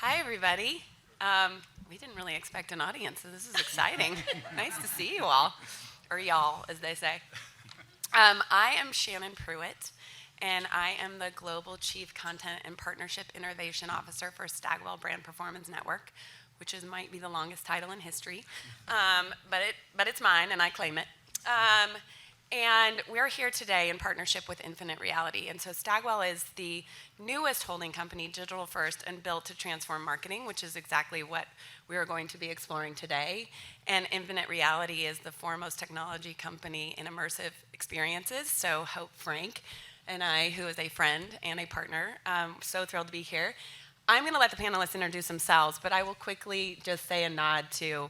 Hi, everybody. We didn't really expect an audience, so this is exciting. Nice to see you all, or y'all, as they say. I am Shannon Pruitt, and I am the Global Chief Content and Partnership Innovation Officer for Stagwell Brand Performance Network, which might be the longest title in history, but it's mine, and I claim it. And we're here today in partnership with Infinite Reality. And so Stagwell is the newest holding company, digital first, and built to transform marketing, which is exactly what we are going to be exploring today. And Infinite Reality is the foremost technology company in immersive experiences. So Hope Frank and I, who is a friend and a partner, so thrilled to be here. I'm going to let the panelists introduce themselves, but I will quickly just say a nod to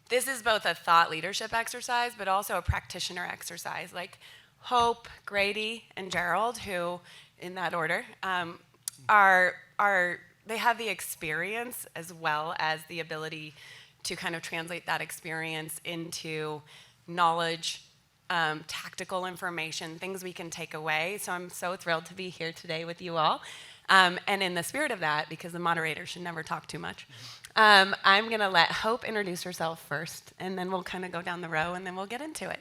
this is both a thought leadership exercise, but also a practitioner exercise. Like Hope, Grady, and Gerald, who, in that order, they have the experience as well as the ability to kind of translate that experience into knowledge, tactical information, things we can take away. So I'm so thrilled to be here today with you all. And in the spirit of that, because the moderator should never talk too much, I'm going to let Hope introduce herself first, and then we'll kind of go down the row, and then we'll get into it.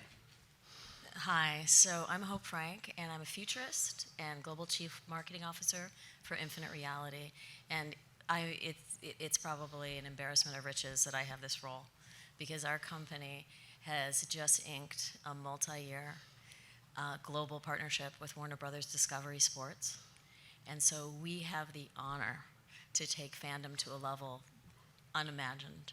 Hi, so I'm Hope Frank, and I'm a futurist and Global Chief Marketing Officer for Infinite Reality. And it's probably an embarrassment of riches that I have this role, because our company has just inked a multi-year global partnership with Warner Brothers Discovery Sports. And so we have the honor to take fandom to a level unimagined.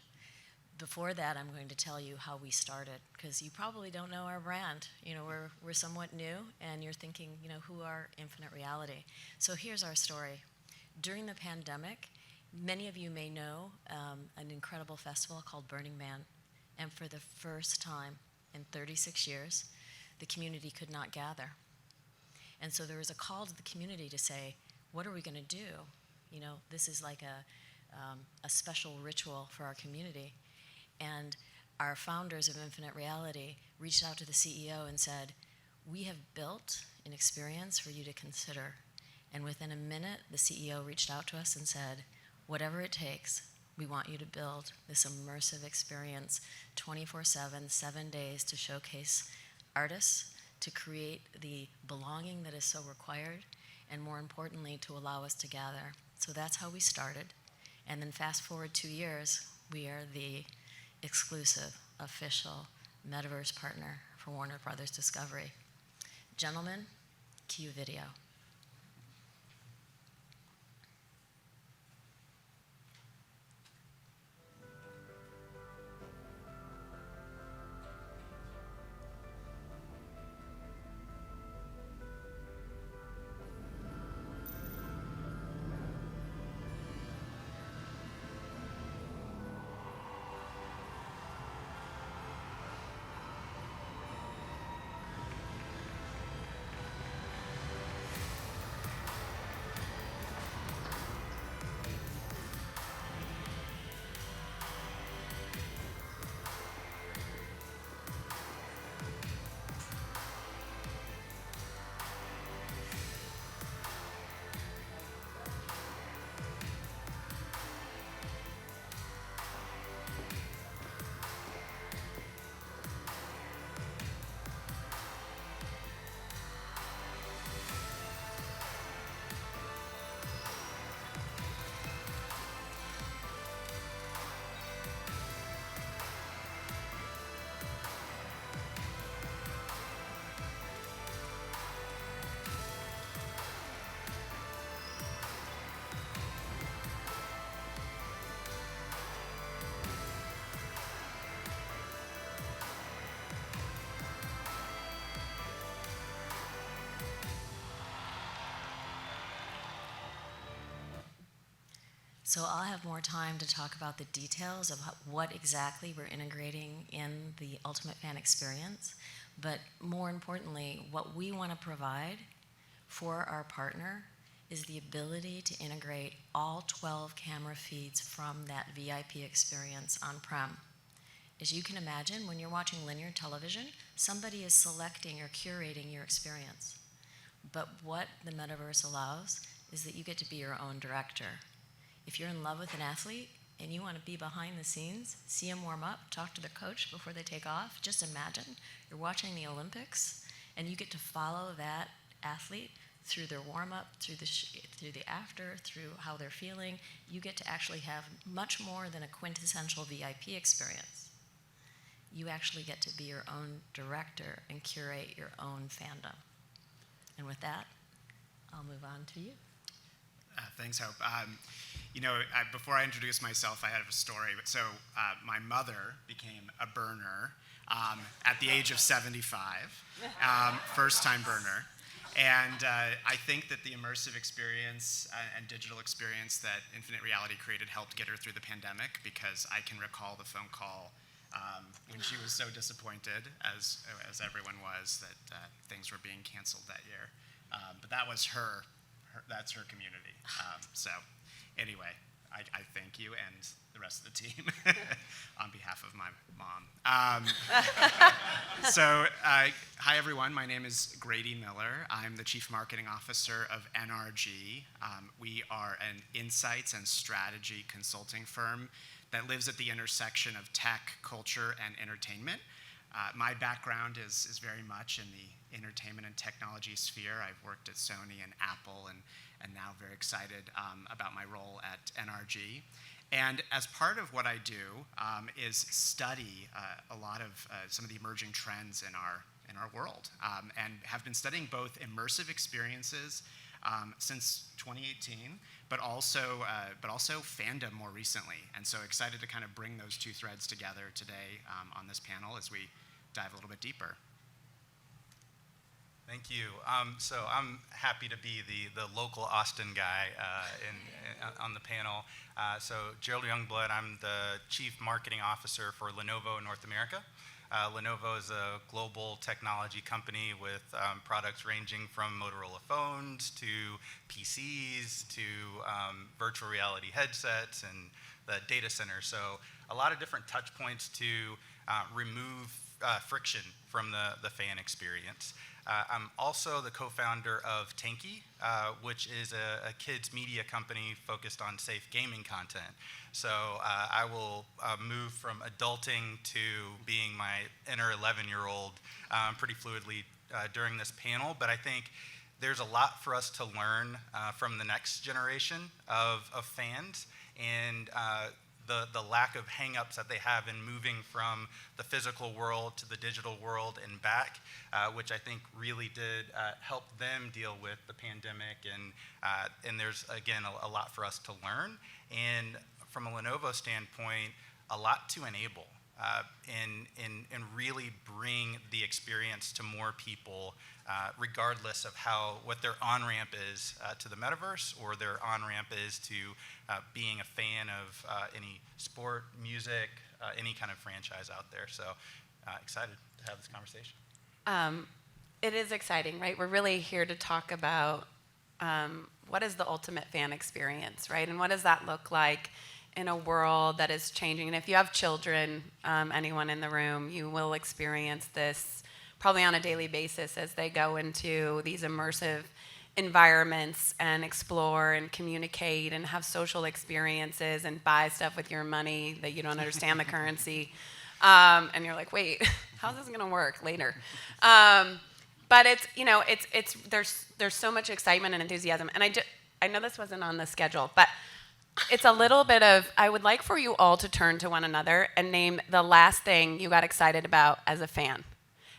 Before that, I'm going to tell you how we started, because you probably don't know our brand. You know, we're somewhat new, and you're thinking, you know, who are Infinite Reality? So here's our story. During the pandemic, many of you may know an incredible festival called Burning Man, and for the first time in 36 years, the community could not gather. And so there was a call to the community to say, what are we going to do? You know, this is like a special ritual for our community. And our founders of Infinite Reality reached out to the CEO and said, we have built an experience for you to consider. And within a minute, the CEO reached out to us and said, whatever it takes, we want you to build this immersive experience 24/7, 7 days, to showcase artists, to create the belonging that is so required, and more importantly, to allow us to gather. So that's how we started. And then fast forward 2 years, we are the exclusive, official metaverse partner for Warner Brothers Discovery. Gentlemen, cue video. So I'll have more time to talk about the details of what exactly we're integrating in the Ultimate Fan experience, but more importantly, what we want to provide for our partner is the ability to integrate all 12 camera feeds from that VIP experience on-prem. As you can imagine, when you're watching linear television, somebody is selecting or curating your experience. But what the metaverse allows is that you get to be your own director. If you're in love with an athlete and you want to be behind the scenes, see them warm up, talk to their coach before they take off, just imagine you're watching the Olympics and you get to follow that athlete through their warm-up, through the after, through how they're feeling. You get to actually have much more than a quintessential VIP experience. You actually get to be your own director and curate your own fandom. And with that, I'll move on to you. Thanks, Hope. Before I introduce myself, I have a story. So my mother became a burner at the age of 75, first-time burner. And I think that the immersive experience and digital experience that Infinite Reality created helped get her through the pandemic, because I can recall the phone call when she was so disappointed, as everyone was, that things were being canceled that year. But that was that's her community. So anyway, I thank you and the rest of the team on behalf of my mom. Hi everyone, my name is Grady Miller. I'm the Chief Marketing Officer of NRG. We are an insights and strategy consulting firm that lives at the intersection of tech, culture, and entertainment. My background is very much in the entertainment and technology sphere. I've worked at Sony and Apple, and now very excited about my role at NRG. And as part of what I do is study a lot of some of the emerging trends in our world, and have been studying both immersive experiences since 2018, but also fandom more recently. And so excited to kind of bring those two threads together today on this panel as we dive a little bit deeper. Thank you. So I'm happy to be the local Austin guy on the panel. So Gerald Youngblood, I'm the Chief Marketing Officer for Lenovo North America. Lenovo is a global technology company with products ranging from Motorola phones to PCs to virtual reality headsets and the data center. So a lot of different touch points to remove friction from the fan experience. I'm also the co-founder of Tanky, which is a kids media company focused on safe gaming content. So I will move from adulting to being my inner 11-year-old pretty fluidly during this panel, but I think there's a lot for us to learn from the next generation of fans, and the lack of hang-ups that they have in moving from the physical world to the digital world and back, which I think really did help them deal with the pandemic. And there's, again, a lot for us to learn. And from a Lenovo standpoint, a lot to enable and really bring the experience to more people, regardless of what their on-ramp is to the metaverse, or their on-ramp is to being a fan of any sport, music, any kind of franchise out there. So excited to have this conversation. It is exciting, right? We're really here to talk about what is the ultimate fan experience, right? And what does that look like in a world that is changing? And if you have children, anyone in the room, you will experience this probably on a daily basis as they go into these immersive environments and explore and communicate and have social experiences and buy stuff with your money that you don't understand the currency. And you're like, wait, how's this gonna work later? But there's so much excitement and enthusiasm. And I know this wasn't on the schedule, but it's a little bit of, I would like for you all to turn to one another and name the last thing you got excited about as a fan.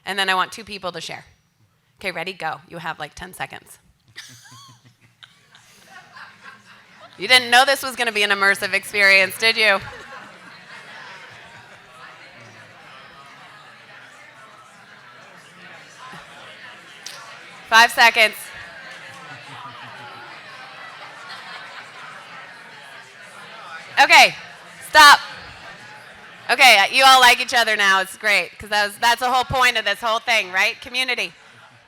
And then I want two people to share. Okay, ready? Go. You have like 10 seconds. You didn't know this was going to be an immersive experience, did you? Five seconds. Okay, stop. Okay, you all like each other now. It's great, because that's the whole point of this whole thing, right? Community.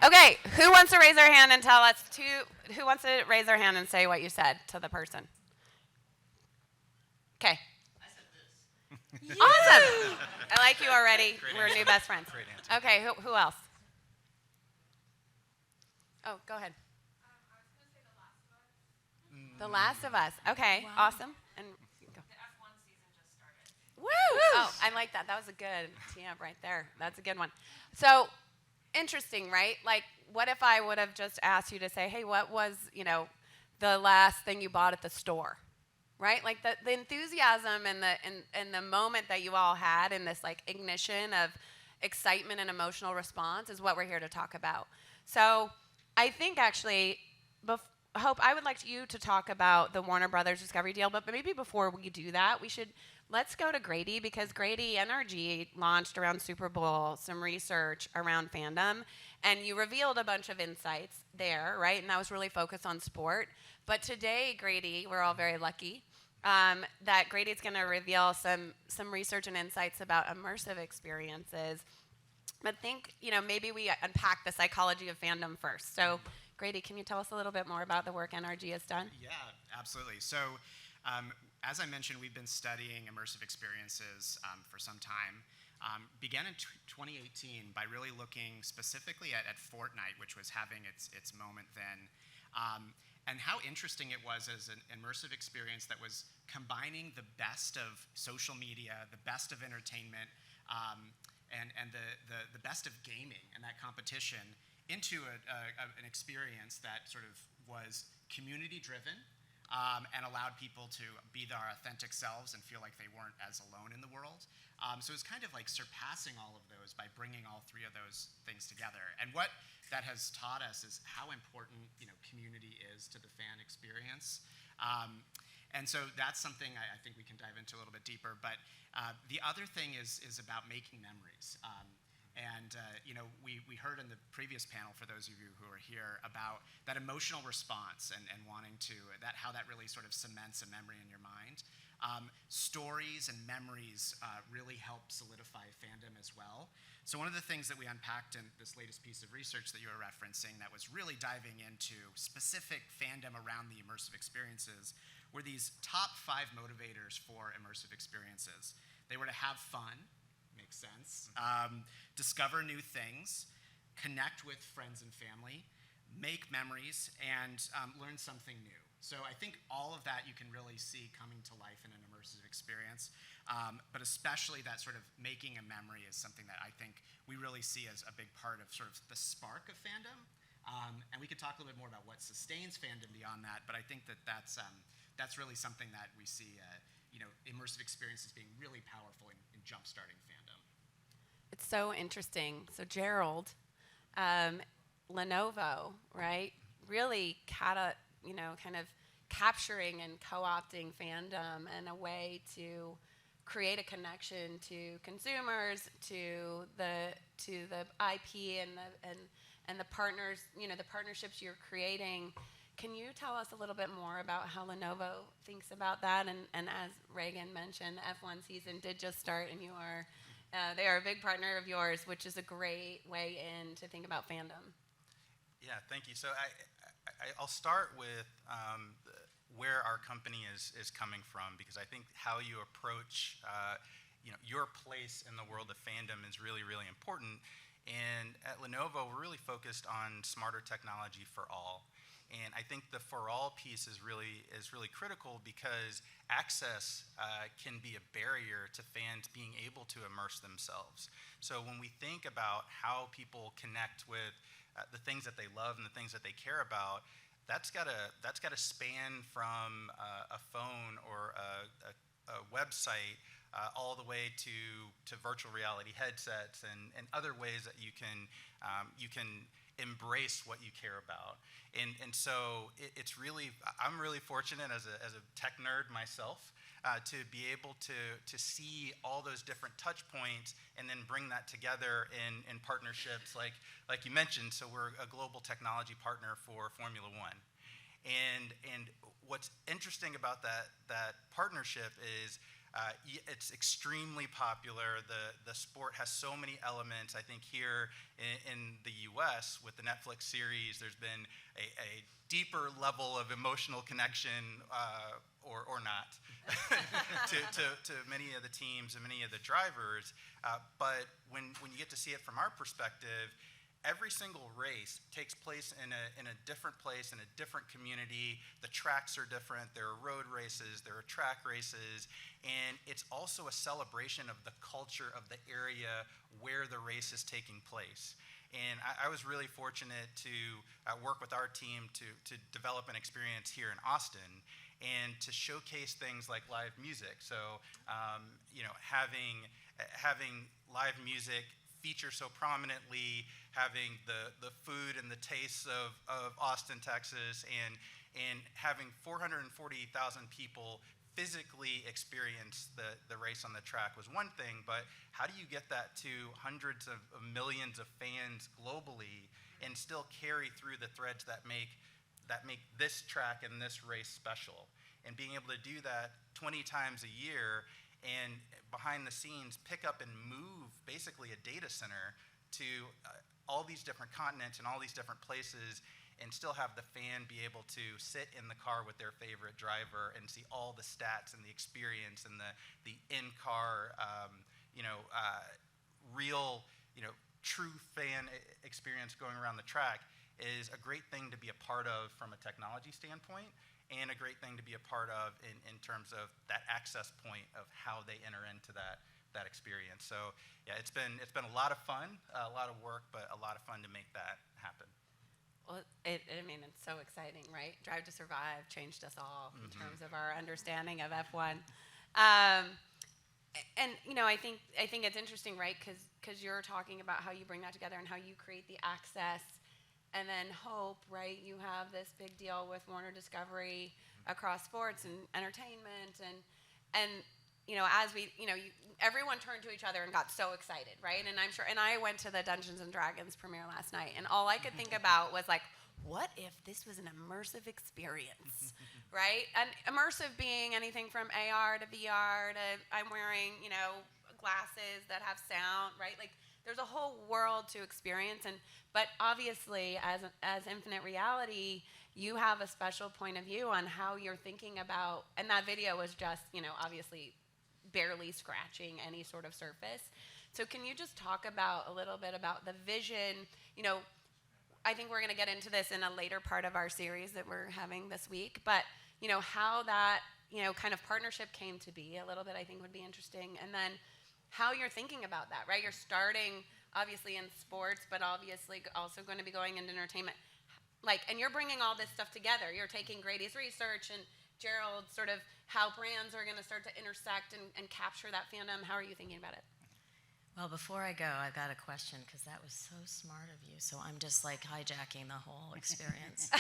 Okay, who wants to raise their hand and tell us who wants to raise their hand and say what you said to the person? Okay. I said this. Awesome. I like you already. Great We're answer. new best friends. Great answer. Okay, who else? Oh, go ahead. I was going to say The Last of Us. The Last of Us. Okay, Wow. awesome. And you can go. The F1 season just started. Woo! Oh, I like that. That was a good tee-up right there. That's a good one. So, interesting, right? Like, what if I would have just asked you to say, hey, what was, the last thing you bought at the store? Right? Like, the enthusiasm and the moment that you all had in this, like, ignition of excitement and emotional response is what we're here to talk about. So, I think, actually, Hope, I would like you to talk about the Warner Brothers Discovery deal, but maybe before we do that, let's go to Grady, because Grady NRG launched around Super Bowl some research around fandom, and you revealed a bunch of insights there, right? And that was really focused on sport. But today, Grady, we're all very lucky that Grady's going to reveal some research and insights about immersive experiences. But maybe we unpack the psychology of fandom first. So, Grady, can you tell us a little bit more about the work NRG has done? Yeah, absolutely. So, as I mentioned, we've been studying immersive experiences for some time. Began in 2018 by really looking specifically at Fortnite, which was having its moment then, and how interesting it was as an immersive experience that was combining the best of social media, the best of entertainment, and the best of gaming and that competition into an experience that sort of was community-driven, and allowed people to be their authentic selves and feel like they weren't as alone in the world. So it's kind of like surpassing all of those by bringing all three of those things together. And what that has taught us is how important community is to the fan experience. And so that's something I think we can dive into a little bit deeper. But the other thing is about making memories. We heard in the previous panel, for those of you who are here, about that emotional response and wanting to, how that really sort of cements a memory in your mind. Stories and memories really help solidify fandom as well. So one of the things that we unpacked in this latest piece of research that you were referencing that was really diving into specific fandom around the immersive experiences were these top 5 motivators for immersive experiences. They were to have fun, makes sense, discover new things, connect with friends and family, make memories, and learn something new. So I think all of that you can really see coming to life in an immersive experience, but especially that sort of making a memory is something that I think we really see as a big part of sort of the spark of fandom. And we could talk a little bit more about what sustains fandom beyond that, but I think that's really something that we see immersive experiences being really powerful in jump-starting fandom. It's so interesting. So Gerald, Lenovo, right? Really kind of capturing and co-opting fandom and a way to create a connection to consumers, to the IP and the partners, the partnerships you're creating. Can you tell us a little bit more about how Lenovo thinks about that? And as Reagan mentioned, the F1 season did just start, and they are a big partner of yours, which is a great way in to think about fandom. Yeah, thank you. So I'll start with where our company is coming from, because I think how you approach your place in the world of fandom is really, really important. And at Lenovo, we're really focused on smarter technology for all. And I think the for all piece is really critical, because access can be a barrier to fans being able to immerse themselves. So when we think about how people connect with the things that they love and the things that they care about, that's got to span from a phone or a website all the way to virtual reality headsets and other ways that you can embrace what you care about. And so I'm really fortunate as a tech nerd myself to be able to see all those different touch points and then bring that together in partnerships like you mentioned. So we're a global technology partner for Formula One. And what's interesting about that partnership is it's extremely popular. The sport has so many elements. I think here in the U.S. with the Netflix series, there's been a deeper level of emotional connection, or not, to many of the teams and many of the drivers. But when you get to see it from our perspective, every single race takes place in a different place, in a different community. The tracks are different. There are road races, there are track races, and it's also a celebration of the culture of the area where the race is taking place. And I was really fortunate to work with our team to develop an experience here in Austin and to showcase things like live music. So, having live music feature so prominently, having the food and the tastes of Austin, Texas, and having 440,000 people physically experience the race on the track was one thing, but how do you get that to hundreds of millions of fans globally and still carry through the threads that make this track and this race special? And being able to do that 20 times a year and behind the scenes pick up and move basically a data center to all these different continents and all these different places, and still have the fan be able to sit in the car with their favorite driver and see all the stats and the experience and the in-car, real, true fan experience going around the track is a great thing to be a part of from a technology standpoint, and a great thing to be a part of in terms of that access point of how they enter into that experience. So yeah, it's been a lot of fun, a lot of work, but a lot of fun to make that happen. Well, it's so exciting, right? Drive to Survive changed us all in terms of our understanding of F1. And I think it's interesting, right? Because you're talking about how you bring that together and how you create the access, and then Hope, right? You have this big deal with Warner Discovery across sports and entertainment, and as we, everyone turned to each other and got so excited, right? And I'm sure, and I went to the Dungeons and Dragons premiere last night, and all I could think about was like, what if this was an immersive experience, right? And immersive being anything from AR to VR to I'm wearing, glasses that have sound, right? Like there's a whole world to experience, but obviously as Infinite Reality, you have a special point of view on how you're thinking about, and that video was just, obviously barely scratching any sort of surface. So can you just talk about a little bit about the vision? I think we're going to get into this in a later part of our series that we're having this week, but how that kind of partnership came to be a little bit, I think would be interesting, and then how you're thinking about that, right? You're starting obviously in sports, but obviously also going to be going into entertainment, and you're bringing all this stuff together. You're taking Grady's research and Gerald, sort of how brands are going to start to intersect and capture that fandom. How are you thinking about it? Well, before I go, I've got a question, because that was so smart of you. So I'm just hijacking the whole experience.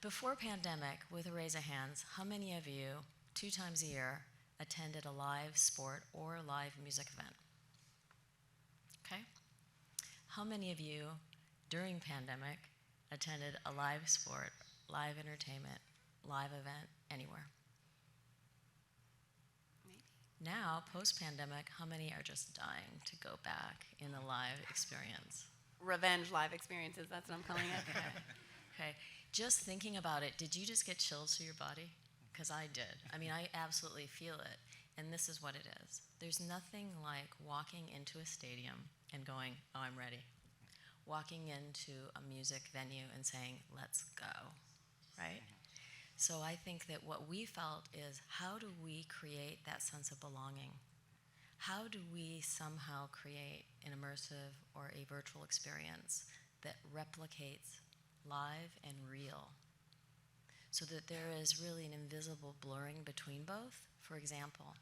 Before pandemic, with a raise of hands, how many of you 2 times a year attended a live sport or live music event? Okay. How many of you during pandemic attended a live sport, live entertainment, live event anywhere? Maybe. Now, post-pandemic, how many are just dying to go back in the live experience? Revenge live experiences, that's what I'm calling it. Okay. Just thinking about it, did you just get chills through your body? Because I did. I absolutely feel it. And this is what it is. There's nothing like walking into a stadium and going, oh, I'm ready. Walking into a music venue and saying, let's go, right? So I think that what we felt is, how do we create that sense of belonging? How do we somehow create an immersive or a virtual experience that replicates live and real, so that there is really an invisible blurring between both? For example,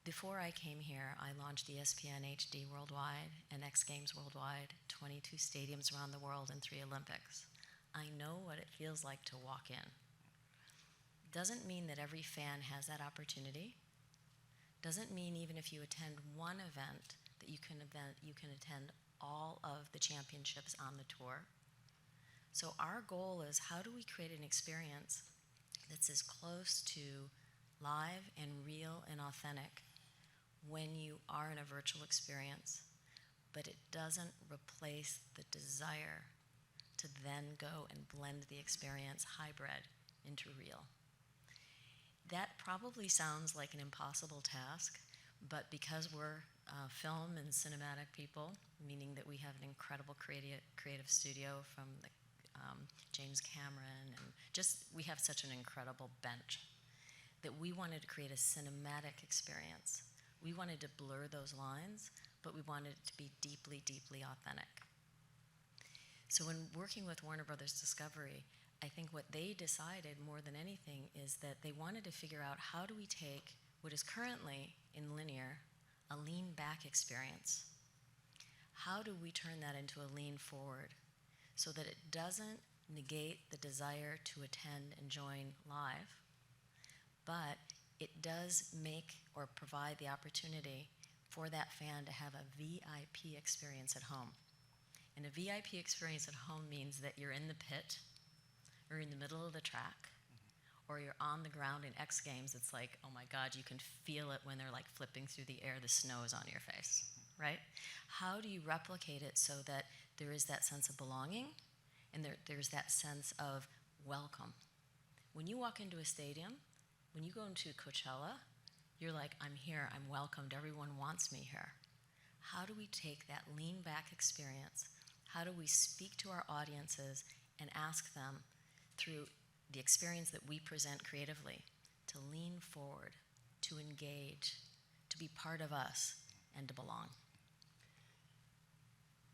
before I came here, I launched ESPN HD worldwide and X Games worldwide, 22 stadiums around the world and 3 Olympics. I know what it feels like to walk in. Doesn't mean that every fan has that opportunity. Doesn't mean even if you attend one event that you can attend all of the championships on the tour. So our goal is, how do we create an experience that's as close to live and real and authentic when you are in a virtual experience, but it doesn't replace the desire to then go and blend the experience hybrid into real. That probably sounds like an impossible task, but because we're film and cinematic people, meaning that we have an incredible creative studio from James Cameron, and just we have such an incredible bench that we wanted to create a cinematic experience. We wanted to blur those lines, but we wanted it to be deeply, deeply authentic. So when working with Warner Brothers Discovery, I think what they decided more than anything is that they wanted to figure out, how do we take what is currently in linear a lean back experience? How do we turn that into a lean forward so that it doesn't negate the desire to attend and join live, but it does make or provide the opportunity for that fan to have a VIP experience at home? And a VIP experience at home means that you're in the pit, or in the middle of the track, or you're on the ground in X Games. It's like, oh my God, you can feel it when they're like flipping through the air, the snow is on your face, right? How do you replicate it so that there is that sense of belonging and there's that sense of welcome? When you walk into a stadium, when you go into Coachella, you're like, I'm here, I'm welcomed, everyone wants me here. How do we take that lean back experience? How do we speak to our audiences and ask them, through the experience that we present creatively, to lean forward, to engage, to be part of us, and to belong?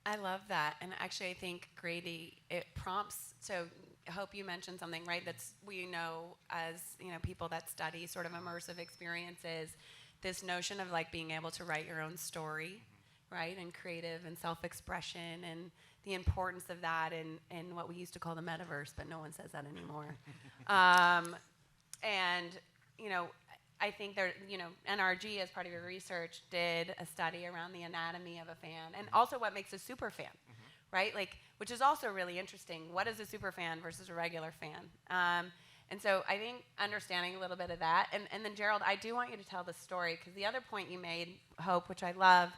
I love that. And actually, I think, Grady, it prompts, so I hope you mentioned something, right, that's, we know as, people that study sort of immersive experiences, this notion of like being able to write your own story, right, and creative and self-expression, and the importance of that in what we used to call the metaverse, but no one says that anymore. And, I think there, NRG, as part of your research, did a study around the anatomy of a fan, and also what makes a super fan, right? Like, which is also really interesting. What is a super fan versus a regular fan? And so I think understanding a little bit of that, and then Gerald, I do want you to tell the story, because the other point you made, Hope, which I love,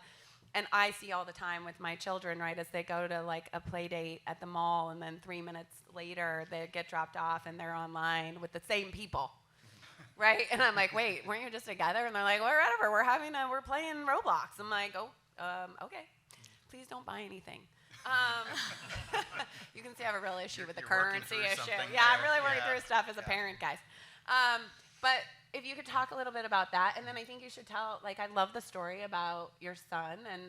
and I see all the time with my children, right, as they go to like a play date at the mall, and then 3 minutes later they get dropped off and they're online with the same people, right? And I'm like, wait, weren't you just together? And they're like, well, whatever, we're playing Roblox. I'm like, oh, okay, please don't buy anything. You can see I have a real issue with the currency issue. Yeah, I'm really working through stuff as a parent, guys. But if you could talk a little bit about that, and then I think you should tell, like, I love the story about your son and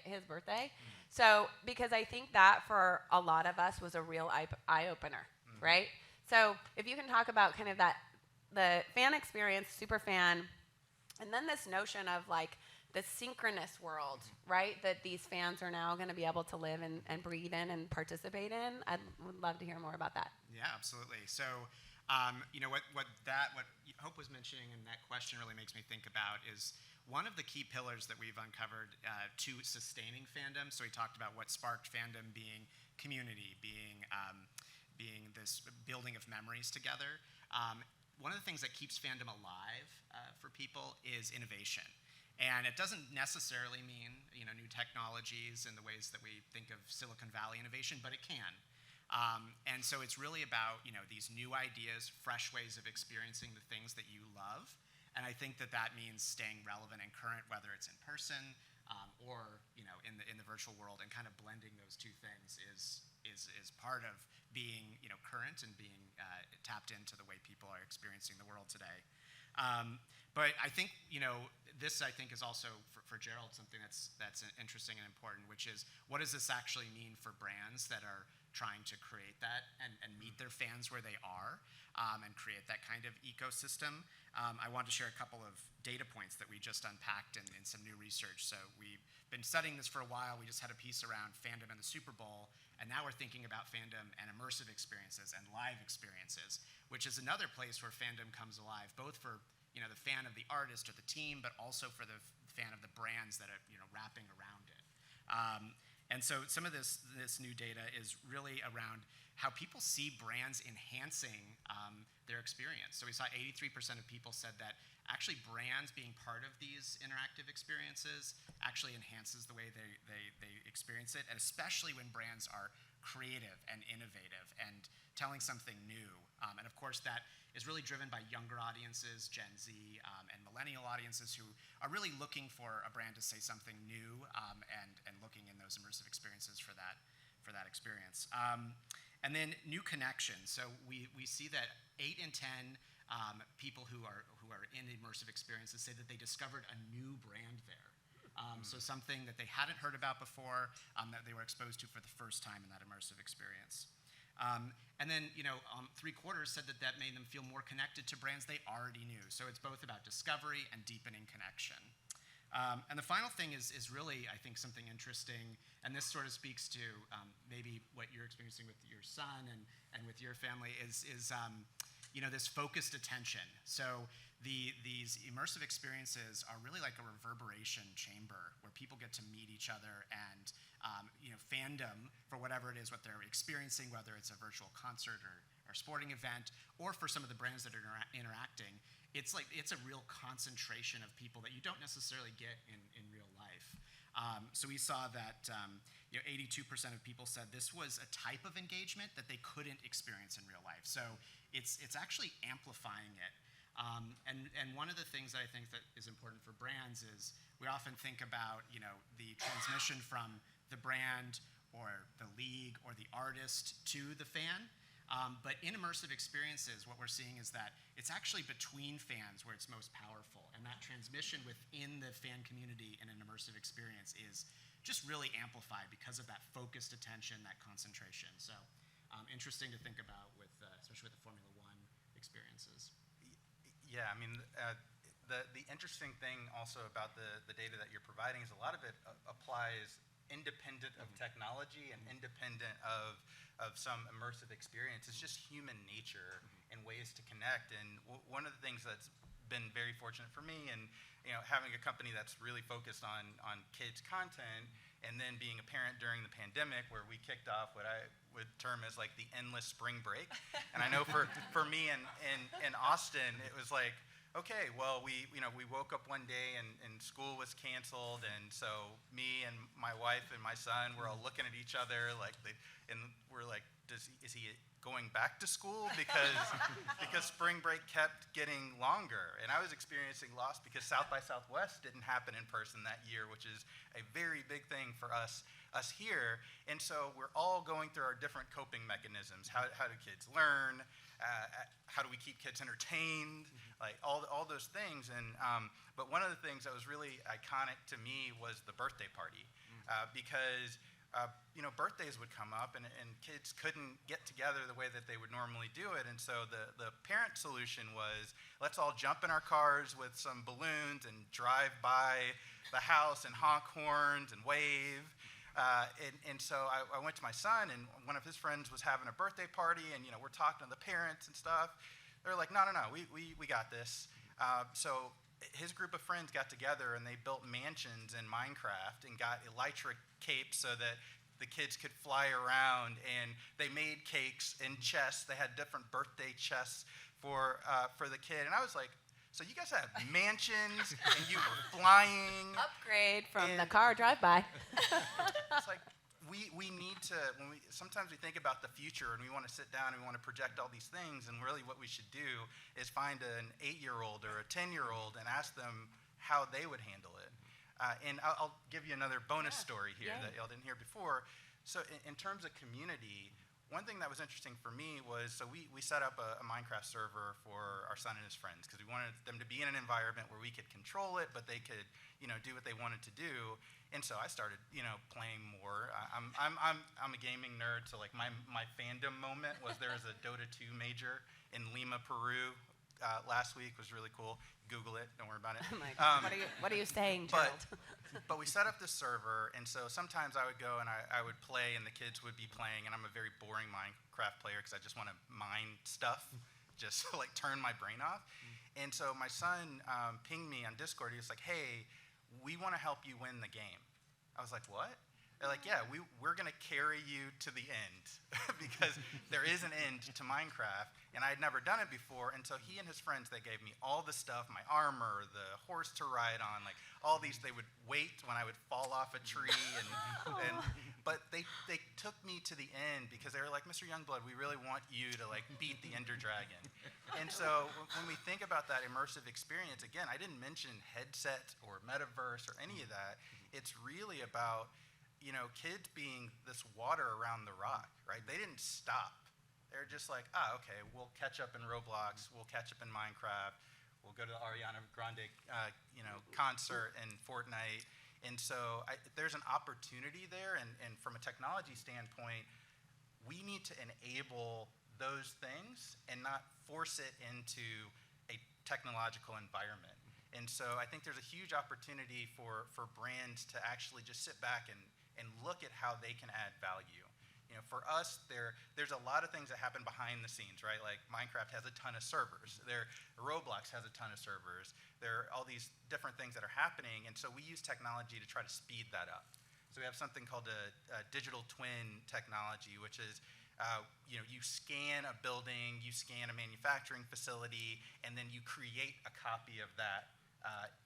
his birthday. So, because I think that for a lot of us was a real eye-opener, right? So if you can talk about kind of that, the fan experience, super fan, and then this notion of like the synchronous world, right, that these fans are now going to be able to live and breathe in and participate in. I would love to hear more about that. Yeah, absolutely. So, what Hope was mentioning in that question really makes me think about is one of the key pillars that we've uncovered to sustaining fandom. So we talked about what sparked fandom being community, being this building of memories together. One of the things that keeps fandom alive for people is innovation. And it doesn't necessarily mean new technologies in the ways that we think of Silicon Valley innovation, but it can. And so it's really about these new ideas, fresh ways of experiencing the things that you love. And I think that means staying relevant and current, whether it's in person or in the virtual world, and kind of blending those two things is part of being current and being tapped into the way people are experiencing the world today. But I think this I think is also for Gerald something that's interesting and important, which is what does this actually mean for brands that are trying to create that and meet their fans where they are and create that kind of ecosystem. I want to share a couple of data points that we just unpacked in some new research. So we've been studying this for a while. We just had a piece around fandom and the Super Bowl, and now we're thinking about fandom and immersive experiences and live experiences, which is another place where fandom comes alive, both for the fan of the artist or the team, but also for the fan of the brands that are wrapping around it. And so some of this new data is really around how people see brands enhancing their experience. So we saw 83% of people said that actually brands being part of these interactive experiences actually enhances the way they experience it, and especially when brands are creative and innovative and telling something new And of course, that is really driven by younger audiences, Gen Z, and millennial audiences who are really looking for a brand to say something new and looking in those immersive experiences for that experience. And then new connections. So we see that 8 in 10 people who are in immersive experiences say that they discovered a new brand there. So something that they hadn't heard about before, that they were exposed to for the first time in that immersive experience. And then, 3/4 said that made them feel more connected to brands they already knew. So it's both about discovery and deepening connection. And the final thing is really, I think, something interesting, and this sort of speaks to maybe what you're experiencing with your son and with your family is this focused attention. So these immersive experiences are really like a reverberation chamber where people get to meet each other and fandom for whatever it is, what they're experiencing, whether it's a virtual concert or sporting event, or for some of the brands that are interacting. It's a real concentration of people that you don't necessarily get in real life. So we saw that 82% of people said this was a type of engagement that they couldn't experience in real life. So it's actually amplifying it. And one of the things that I think that is important for brands is we often think about the transmission from the brand or the league or the artist to the fan. But in immersive experiences, what we're seeing is that it's actually between fans where it's most powerful. And that transmission within the fan community in an immersive experience is just really amplified because of that focused attention, that concentration. So interesting to think about, especially with the Formula One experiences. Yeah, I mean, the interesting thing also about the data that you're providing is a lot of it applies independent of technology and independent of some immersive experience. It's just human nature and ways to connect. And one of the things that's been very fortunate for me, and having a company that's really focused on kids content, and then being a parent during the pandemic, where we kicked off what I would term as like the endless spring break. And I know for me in Austin, it was like, okay, well, we woke up one day and school was canceled, and so me and my wife and my son were all looking at each other and we're like, is he going back to school? Because spring break kept getting longer, and I was experiencing loss because South by Southwest didn't happen in person that year, which is a very big thing for us here. And so we're all going through our different coping mechanisms. How do kids learn? How do we keep kids entertained? Like all those things. And but one of the things that was really iconic to me was the birthday party, because birthdays would come up and kids couldn't get together the way that they would normally do it. And so the parent solution was, let's all jump in our cars with some balloons and drive by the house and honk horns and wave. And so I went to my son, and one of his friends was having a birthday party, and we're talking to the parents and stuff. They're like, no, we got this. So his group of friends got together and they built mansions in Minecraft and got elytra capes so that the kids could fly around, and they made cakes and chests. They had different birthday chests for the kid. And I was like, so you guys have mansions and you were flying. Upgrade from the car drive-by. It's like we need to, sometimes we think about the future and we want to sit down and we want to project all these things, and really what we should do is find an 8-year-old or a 10-year-old and ask them how they would handle it. And I'll give you another bonus story here that y'all didn't hear before. So in terms of community, one thing that was interesting for me was, so we set up a Minecraft server for our son and his friends because we wanted them to be in an environment where we could control it, but they could, do what they wanted to do. And so I started, playing more. I'm a gaming nerd, so like my fandom moment was there was a Dota 2 major in Lima, Peru. Last week was really cool. Google it. Don't worry about it. What are you saying, Gerald? But we set up this server, and so sometimes I would go and I would play, and the kids would be playing, and I'm a very boring Minecraft player because I just want to mine stuff, just like turn my brain off. And so my son pinged me on Discord. He was like, "Hey, we want to help you win the game." I was like, "What?" They're like, yeah, we're going to carry you to the end because there is an end to Minecraft. And I had never done it before. And so he and his friends, they gave me all the stuff, my armor, the horse to ride on, like all these. They would wait when I would fall off a tree. But they took me to the end because they were like, Mr. Youngblood, we really want you to like beat the Ender Dragon. And so when we think about that immersive experience, again, I didn't mention headset or metaverse or any of that. It's really about, kids being this water around the rock, right? They didn't stop. They're just like, okay, we'll catch up in Roblox, we'll catch up in Minecraft, we'll go to the Ariana Grande, concert in Fortnite. And so there's an opportunity there, and from a technology standpoint, we need to enable those things and not force it into a technological environment. And so I think there's a huge opportunity for brands to actually just sit back and look at how they can add value. For us, there's a lot of things that happen behind the scenes, right? Like Minecraft has a ton of servers. Roblox has a ton of servers. There are all these different things that are happening, and so we use technology to try to speed that up. So we have something called a digital twin technology, which is you scan a building, you scan a manufacturing facility, and then you create a copy of that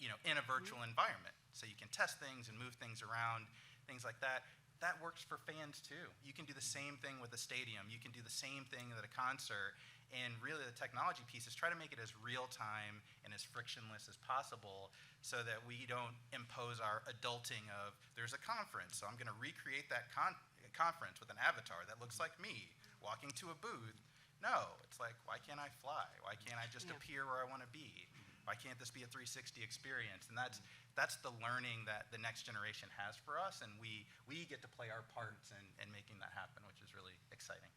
in a virtual environment. So you can test things and move things around, things like that. That works for fans too. You can do the same thing with a stadium. You can do the same thing at a concert. And really the technology piece is try to make it as real time and as frictionless as possible so that we don't impose our adulting of there's a conference, so I'm going to recreate that conference with an avatar that looks like me walking to a booth. No, it's like, why can't I fly? Why can't I just appear where I want to be? Why can't this be a 360 experience? And that's the learning that the next generation has for us, and we get to play our parts in making that happen, which is really exciting.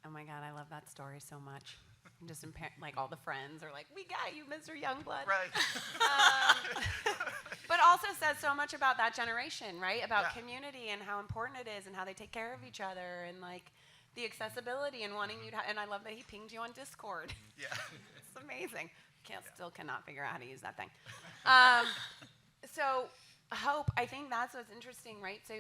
Oh my God, I love that story so much. Just like all the friends are like, we got you, Mr. Youngblood. Right. But also says so much about that generation, right? About community and how important it is and how they take care of each other and like the accessibility and wanting you to, and I love that he pinged you on Discord. Yeah. It's amazing. Still cannot figure out how to use that thing. So Hope, I think that's what's interesting, right? So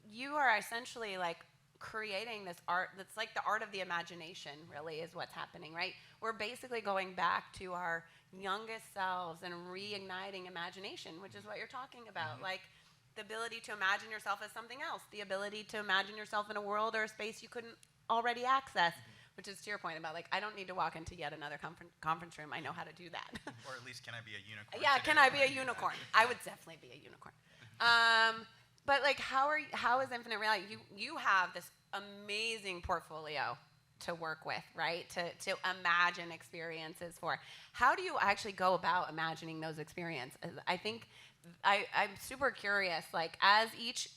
you are essentially like creating this art that's like the art of the imagination, really, is what's happening, right? We're basically going back to our youngest selves and reigniting imagination, which is what you're talking about. Like the ability to imagine yourself as something else, the ability to imagine yourself in a world or a space you couldn't already access. Which is to your point about, like, I don't need to walk into yet another conference room. I know how to do that. Or at least, can I be a unicorn? Yeah, today? can I be a unicorn? I would definitely be a unicorn. But, like, how is Infinite Reality? You have this amazing portfolio to work with, right? To imagine experiences for. How do you actually go about imagining those experiences? I think I'm super curious, like, as each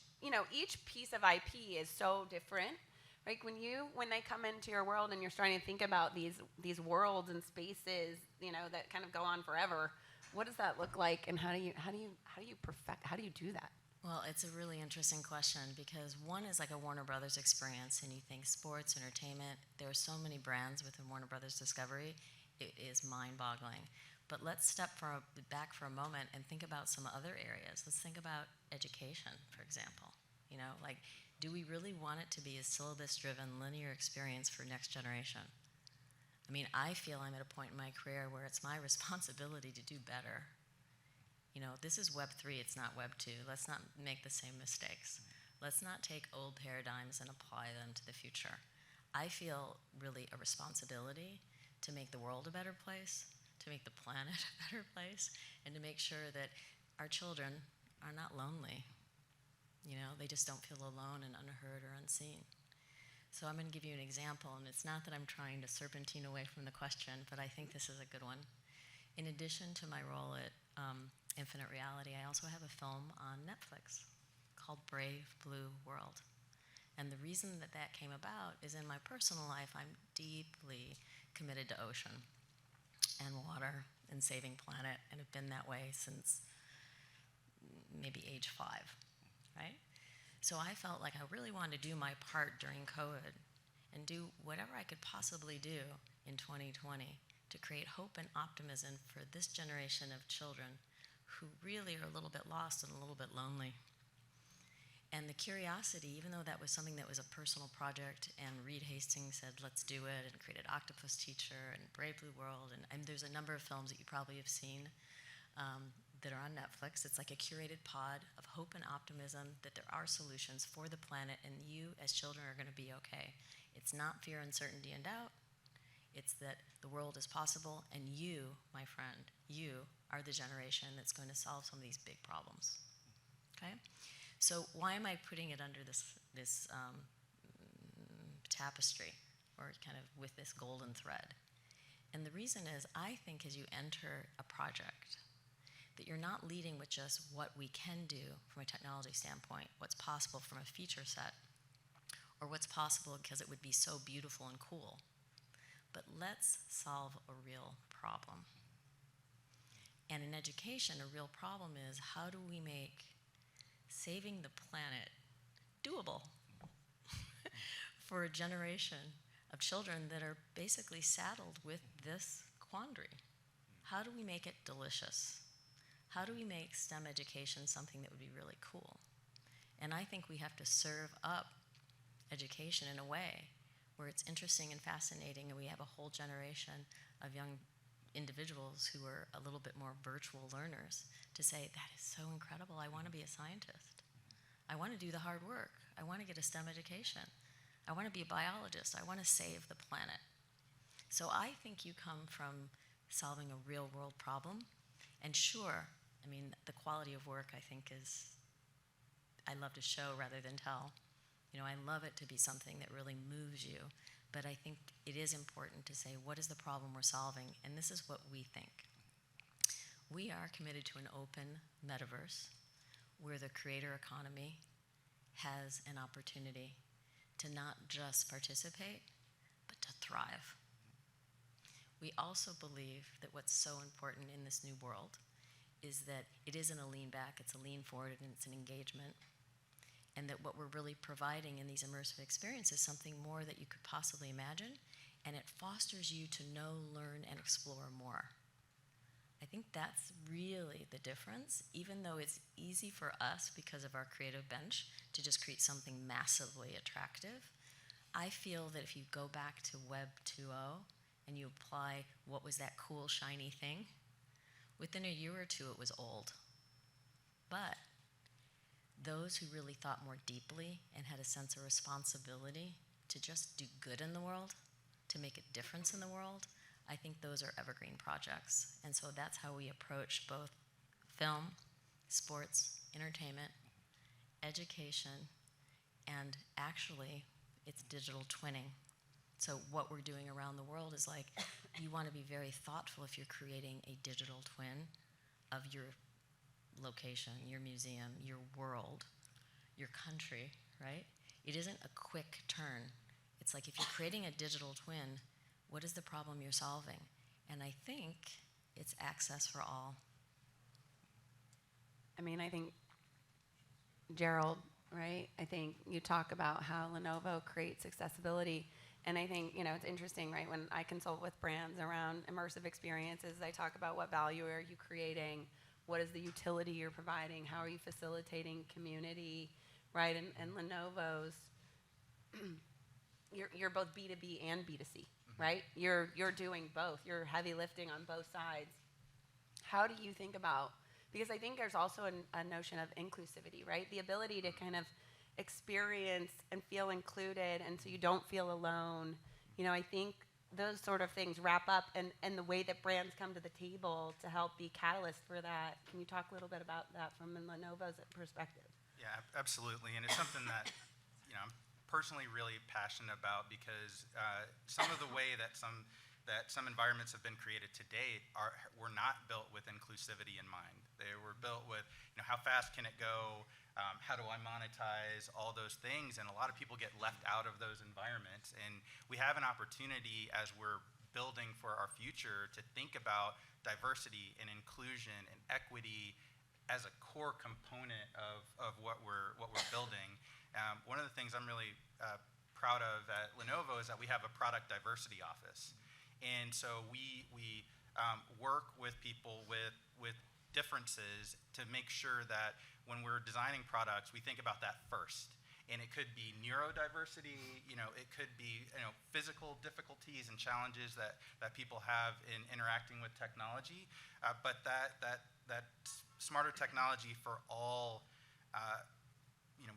piece of IP is so different. Like when they come into your world and you're starting to think about these worlds and spaces, that kind of go on forever, what does that look like, and how do you do that? Well, it's a really interesting question because one is like a Warner Brothers experience, and you think sports, entertainment. There are so many brands within Warner Brothers Discovery. It is mind-boggling. But let's step back for a moment and think about some other areas. Let's think about education, for example. Like, do we really want it to be a syllabus-driven linear experience for next generation? I mean, I feel I'm at a point in my career where it's my responsibility to do better. This is Web 3, it's not Web 2. Let's not make the same mistakes. Let's not take old paradigms and apply them to the future. I feel really a responsibility to make the world a better place, to make the planet a better place, and to make sure that our children are not lonely. They just don't feel alone and unheard or unseen. So I'm going to give you an example, and it's not that I'm trying to serpentine away from the question, but I think this is a good one. In addition to my role at Infinite Reality, I also have a film on Netflix called Brave Blue World. And the reason that came about is in my personal life, I'm deeply committed to ocean and water and saving planet, and have been that way since maybe age 5. Right? So I felt like I really wanted to do my part during COVID and do whatever I could possibly do in 2020 to create hope and optimism for this generation of children who really are a little bit lost and a little bit lonely. And the curiosity, even though that was something that was a personal project, and Reed Hastings said, let's do it, and created Octopus Teacher and Brave Blue World, and there's a number of films that you probably have seen that are on Netflix. It's like a curated pod of hope and optimism that there are solutions for the planet, and you as children are going to be okay. It's not fear, uncertainty, and doubt. It's that the world is possible, and you, my friend, you are the generation that's going to solve some of these big problems. Okay? So why am I putting it under this tapestry, or kind of with this golden thread? And the reason is, I think as you enter a project, that you're not leading with just what we can do from a technology standpoint, what's possible from a feature set, or what's possible because it would be so beautiful and cool. But let's solve a real problem. And in education, a real problem is, how do we make saving the planet doable for a generation of children that are basically saddled with this quandary? How do we make it delicious? How do we make STEM education something that would be really cool? And I think we have to serve up education in a way where it's interesting and fascinating, and we have a whole generation of young individuals who are a little bit more virtual learners to say, that is so incredible, I want to be a scientist. I want to do the hard work. I want to get a STEM education. I want to be a biologist. I want to save the planet. So I think you come from solving a real world problem. And sure, I mean, the quality of work, I think, is, I love to show rather than tell. You know, I love it to be something that really moves you. But I think it is important to say, what is the problem we're solving? And this is what we think. We are committed to an open metaverse where the creator economy has an opportunity to not just participate, but to thrive. We also believe that what's so important in this new world is that it isn't a lean back, it's a lean forward, and it's an engagement. And that what we're really providing in these immersive experiences is something more that you could possibly imagine, and it fosters you to know, learn, and explore more. I think that's really the difference, even though it's easy for us because of our creative bench to just create something massively attractive. I feel that if you go back to Web 2.0 and you apply what was that cool, shiny thing, within a year or two it was old. But those who really thought more deeply and had a sense of responsibility to just do good in the world, to make a difference in the world, I think those are evergreen projects. And so that's how we approach both film, sports, entertainment, education, and actually it's digital twinning. So what we're doing around the world is like, you want to be very thoughtful if you're creating a digital twin of your location, your museum, your world, your country, right? It isn't a quick turn. It's like, if you're creating a digital twin, what is the problem you're solving? And I think it's access for all. I mean, I think, Gerald, right? I think you talk about how Lenovo creates accessibility. And I think, you know, it's interesting, right? When I consult with brands around immersive experiences, I talk about what value are you creating? What is the utility you're providing? How are you facilitating community, right? And Lenovo's, you're both B2B and B2C, right? You're doing both. You're heavy lifting on both sides. How do you think about, because I think there's also a notion of inclusivity, right? The ability to kind of experience and feel included, and so you don't feel alone. You know, I think those sort of things wrap up, and the way that brands come to the table to help be catalyst for that. Can you talk a little bit about that from Lenovo's perspective? Yeah, absolutely, and it's something that, you know, I'm personally really passionate about, because some of the way that some environments have been created to date were not built with inclusivity in mind. They were built with, you know, how fast can it go? How do I monetize? All those things, and a lot of people get left out of those environments. And we have an opportunity, as we're building for our future, to think about diversity and inclusion and equity as a core component of what we're building. One of the things I'm really proud of at Lenovo is that we have a product diversity office. And so we work with people with differences to make sure that when we're designing products, we think about that first. And it could be neurodiversity, it could be physical difficulties and challenges that people have in interacting with technology. But that smarter technology for all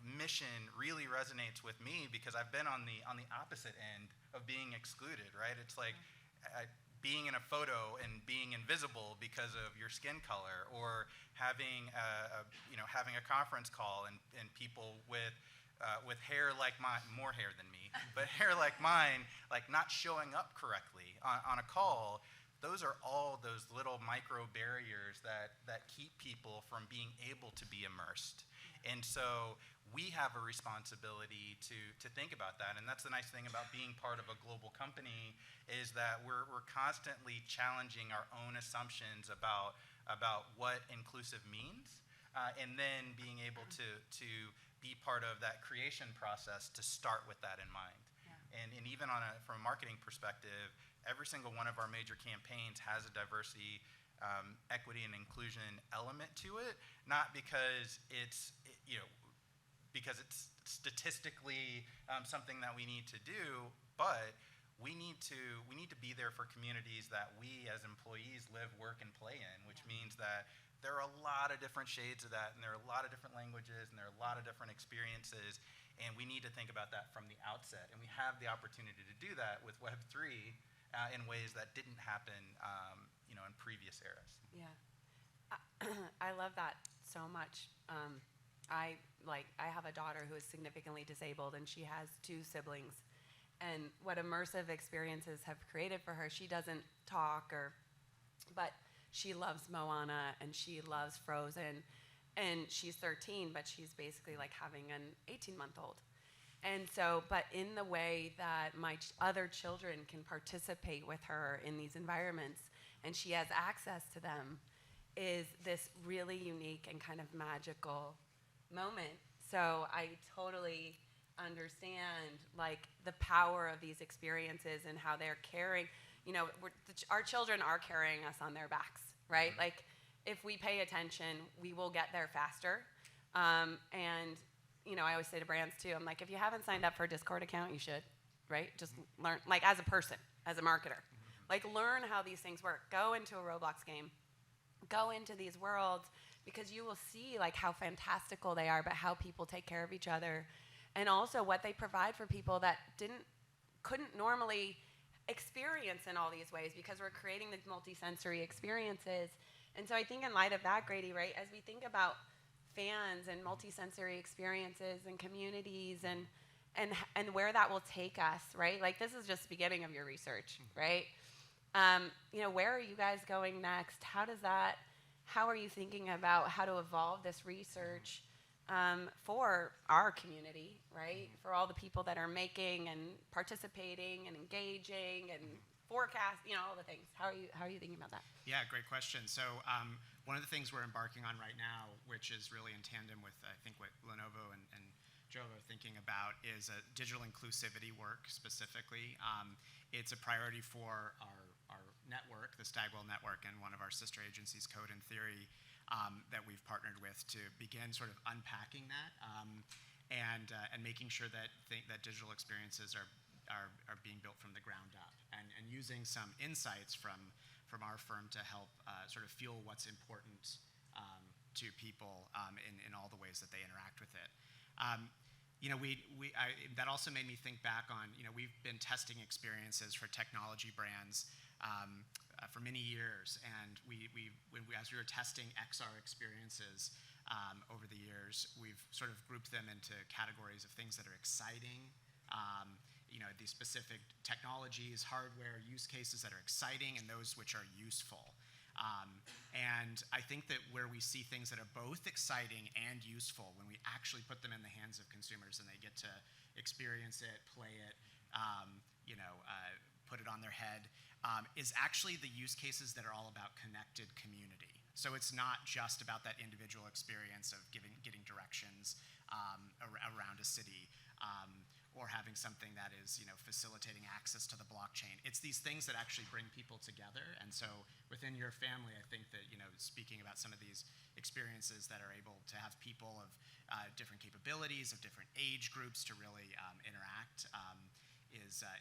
mission really resonates with me, because I've been on the opposite end of being excluded, right? It's like being in a photo and being invisible because of your skin color, or having a conference call and people with hair like mine, more hair than me, but hair like mine, like not showing up correctly on a call. Those are all those little micro barriers that keep people from being able to be immersed. And so we have a responsibility to think about that. And that's the nice thing about being part of a global company, is that we're constantly challenging our own assumptions about what inclusive means, and then being able to be part of that creation process to start with that in mind. Yeah. And even from a marketing perspective, every single one of our major campaigns has a diversity, equity, and inclusion element to it, not because it's statistically something that we need to do, but we need to be there for communities that we as employees live, work, and play in, which means that there are a lot of different shades of that, and there are a lot of different languages, and there are a lot of different experiences, and we need to think about that from the outset. And we have the opportunity to do that with Web3 in ways that didn't happen in previous eras. Yeah. I love that so much. I have a daughter who is significantly disabled, and she has 2 siblings. And what immersive experiences have created for her, she doesn't talk, but she loves Moana and she loves Frozen. And she's 13, but she's basically like having an 18-month-old. And so, but in the way that my other children can participate with her in these environments, and she has access to them, is this really unique and kind of magical moment. So I totally understand like the power of these experiences and how they're carrying, our children are carrying us on their backs, right? Like if we pay attention, we will get there faster. And I always say to brands too, I'm like, if you haven't signed up for a Discord account, you should, right? Just learn, like as a person, as a marketer, like learn how these things work. Go into a Roblox game, go into these worlds, because you will see like how fantastical they are, but how people take care of each other, and also what they provide for people that couldn't normally experience in all these ways, because we're creating these multi-sensory experiences. And so I think in light of that, Grady, right, as we think about fans and multi-sensory experiences and communities and where that will take us, right? Like this is just the beginning of your research, right? Where are you guys going next? How are you thinking about how to evolve this research for our community, right? For all the people that are making and participating and engaging and forecast, all the things. How are you thinking about that? Yeah, great question. So one of the things we're embarking on right now, which is really in tandem with, I think, what Lenovo and Joe are thinking about, is a digital inclusivity work specifically. It's a priority for our network, the Stagwell network, and one of our sister agencies, Code and Theory, that we've partnered with to begin sort of unpacking that and making sure that digital experiences are being built from the ground up, and using some insights from our firm to help sort of fuel what's important to people in all the ways that they interact with it. That also made me think back on, we've been testing experiences for technology brands for many years, and as we were testing XR experiences over the years, we've sort of grouped them into categories of things that are exciting, these specific technologies, hardware, use cases that are exciting, and those which are useful. And I think that where we see things that are both exciting and useful, when we actually put them in the hands of consumers and they get to experience it, play it, put it on their head, is actually the use cases that are all about connected community. So it's not just about that individual experience of getting directions around a city, or having something that is, facilitating access to the blockchain. It's these things that actually bring people together. And so within your family, I think that, speaking about some of these experiences that are able to have people of different capabilities, of different age groups to really interact,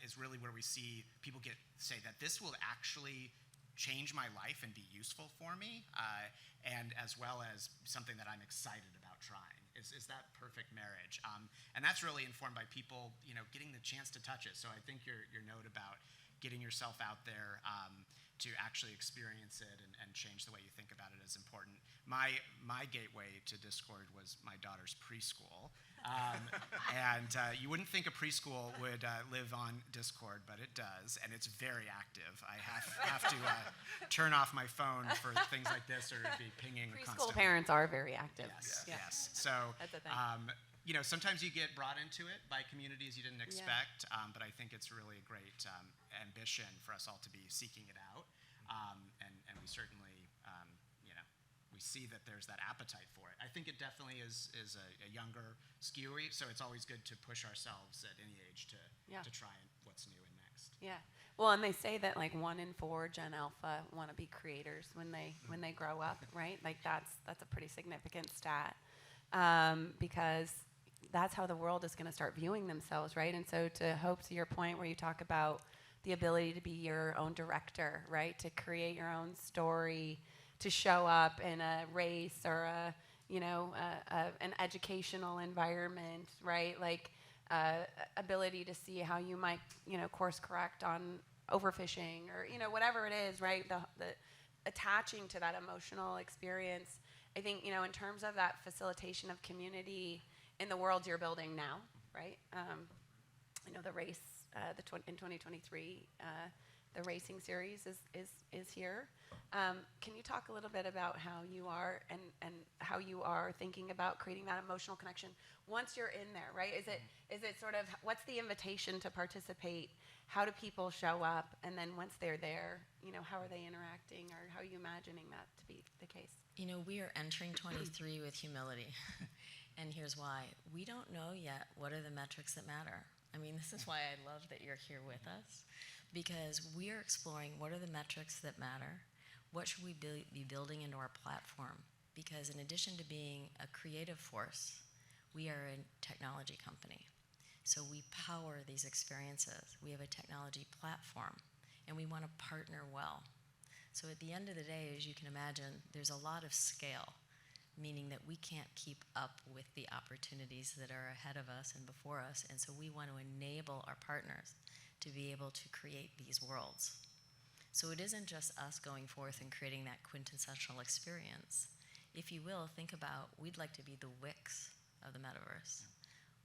is really where we see people say that this will actually change my life and be useful for me, and as well as something that I'm excited about trying. Is that perfect marriage? And that's really informed by people, getting the chance to touch it. So I think your note about getting yourself out there to actually experience it and change the way you think about it is important. My gateway to Discord was my daughter's preschool. And you wouldn't think a preschool would live on Discord, but it does, and it's very active. I have to turn off my phone for things like this, or it'd be pinging constantly. Preschool parents are very active. Yes. So, that's a thing. sometimes you get brought into it by communities you didn't expect, but I think it's really a great ambition for us all to be seeking it out, and we certainly, we see that there's that appetite for it. I think it definitely is a younger skew, so it's always good to push ourselves at any age to try what's new and next. Yeah. Well, and they say that like 1 in 4 Gen Alpha want to be creators when they grow up, right? Like that's a pretty significant stat, because that's how the world is going to start viewing themselves, right? And so to your point where you talk about the ability to be your own director, right? To create your own story, to show up in a race or an educational environment, right? Like ability to see how you might, course correct on overfishing or, whatever it is, right? The attaching to that emotional experience. I think, in terms of that facilitation of community in the world you're building now, right? The race in 2023, the racing series is here. Can you talk a little bit about how you are and how you are thinking about creating that emotional connection once you're in there, right? Is it sort of, what's the invitation to participate? How do people show up? And then once they're there, how are they interacting, or how are you imagining that to be the case? We are entering 23 with humility. And here's why. We don't know yet what are the metrics that matter. I mean, this is why I love that you're here with us, because we are exploring what are the metrics that matter, what should we be building into our platform, because in addition to being a creative force, we are a technology company. So we power these experiences. We have a technology platform, and we want to partner well. So at the end of the day, as you can imagine, there's a lot of scale, meaning that we can't keep up with the opportunities that are ahead of us and before us, and so we want to enable our partners to be able to create these worlds. So it isn't just us going forth and creating that quintessential experience. If you will, think about, we'd like to be the Wix of the metaverse.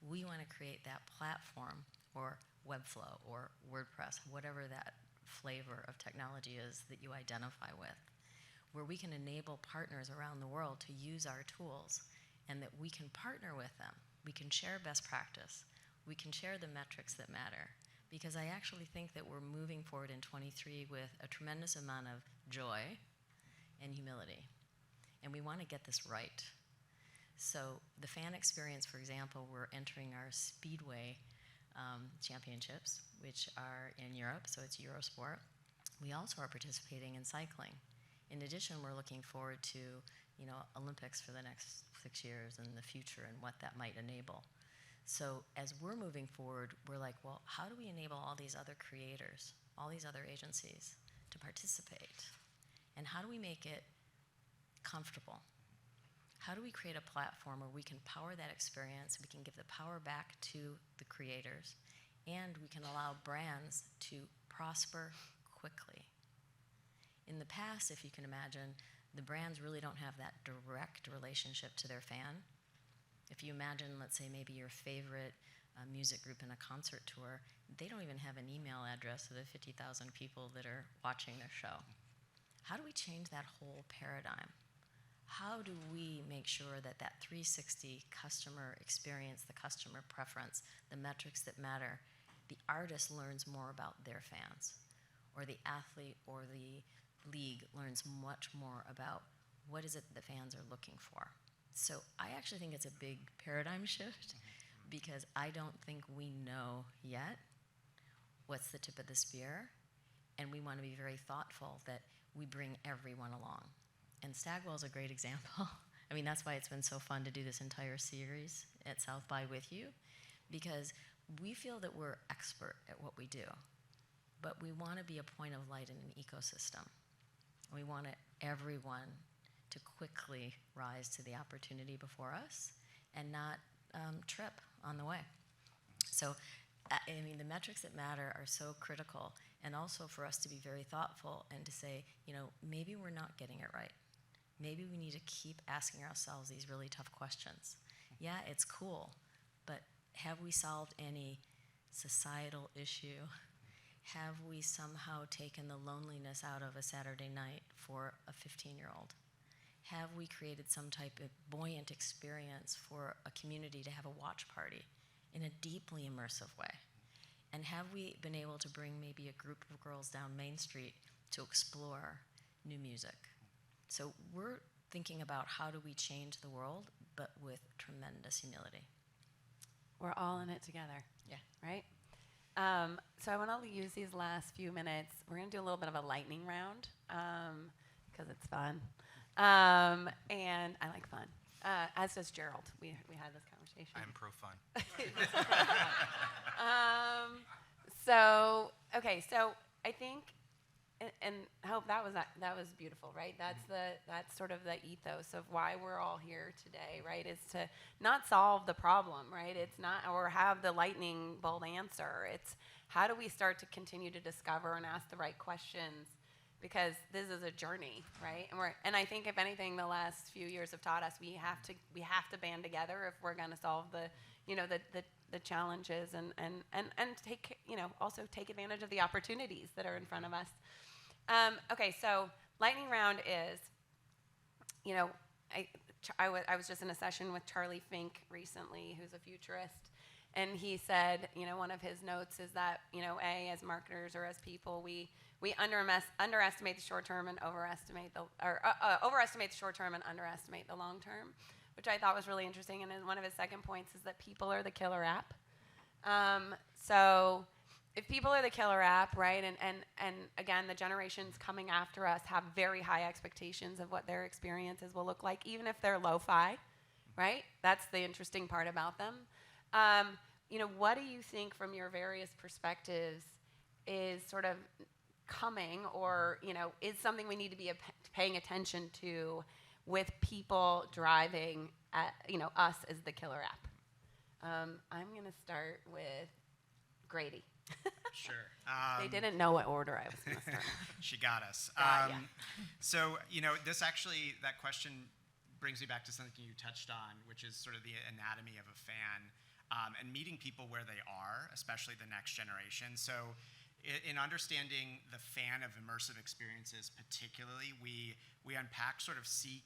We want to create that platform, or Webflow, or WordPress, whatever that flavor of technology is that you identify with, where we can enable partners around the world to use our tools, and that we can partner with them. We can share best practice. We can share the metrics that matter. Because I actually think that we're moving forward in 23 with a tremendous amount of joy and humility. And we want to get this right. So the fan experience, for example, we're entering our Speedway championships, which are in Europe, so it's Eurosport. We also are participating in cycling. In addition, we're looking forward to, Olympics for the next 6 years and the future and what that might enable. So as we're moving forward, we're like, well, how do we enable all these other creators, all these other agencies to participate? And how do we make it comfortable? How do we create a platform where we can power that experience, we can give the power back to the creators, and we can allow brands to prosper quickly? In the past, if you can imagine, the brands really don't have that direct relationship to their fan. If you imagine, let's say, maybe your favorite music group in a concert tour, they don't even have an email address of the 50,000 people that are watching their show. How do we change that whole paradigm? How do we make sure that 360 customer experience, the customer preference, the metrics that matter, the artist learns more about their fans, or the athlete or the league learns much more about what is it the fans are looking for? So I actually think it's a big paradigm shift, because I don't think we know yet what's the tip of the spear, and we want to be very thoughtful that we bring everyone along. And Stagwell is a great example. I mean, that's why it's been so fun to do this entire series at South by with you, because we feel that we're expert at what we do, but we want to be a point of light in an ecosystem. We want everyone to quickly rise to the opportunity before us and not trip on the way. So, I mean, the metrics that matter are so critical, and also for us to be very thoughtful and to say, you know, maybe we're not getting it right. Maybe we need to keep asking ourselves these really tough questions. Yeah, it's cool, but have we solved any societal issue? Have we somehow taken the loneliness out of a Saturday night for a 15-year-old? Have we created some type of buoyant experience for a community to have a watch party in a deeply immersive way? And have we been able to bring maybe a group of girls down Main Street to explore new music? So we're thinking about how do we change the world, but with tremendous humility. We're all in it together. Yeah. Right? So I want to use these last few minutes. We're going to do a little bit of a lightning round because it's fun. And I like fun, as does Gerald. We had this conversation. I'm pro fun. So I think, and Hope, that was beautiful, right? That's sort of the ethos of why we're all here today, right? Is to not solve the problem, right? It's not, or have the lightning bolt answer. It's how do we start to continue to discover and ask the right questions, because this is a journey, right? And I think if anything, the last few years have taught us we have to band together if we're going to solve the challenges and take, also take advantage of the opportunities that are in front of us. Okay, so lightning round is, I was just in a session with Charlie Fink recently, who's a futurist, and he said, one of his notes is that, as marketers or as people, we underestimate the short term and overestimate the short term and underestimate the long term, which I thought was really interesting. And then one of his second points is that people are the killer app. So if people are the killer app, right, and again, the generations coming after us have very high expectations of what their experiences will look like, even if they're lo-fi, right? That's the interesting part about them. What do you think from your various perspectives is sort of coming, or, is something we need to be paying attention to with people driving us as the killer app? I'm going to start with Grady. Sure. They didn't know what order I was going to start. She got us. Yeah. So, that question brings me back to something you touched on, which is sort of the anatomy of a fan, and meeting people where they are, especially the next generation. So in understanding the fan of immersive experiences particularly, we unpack sort of 6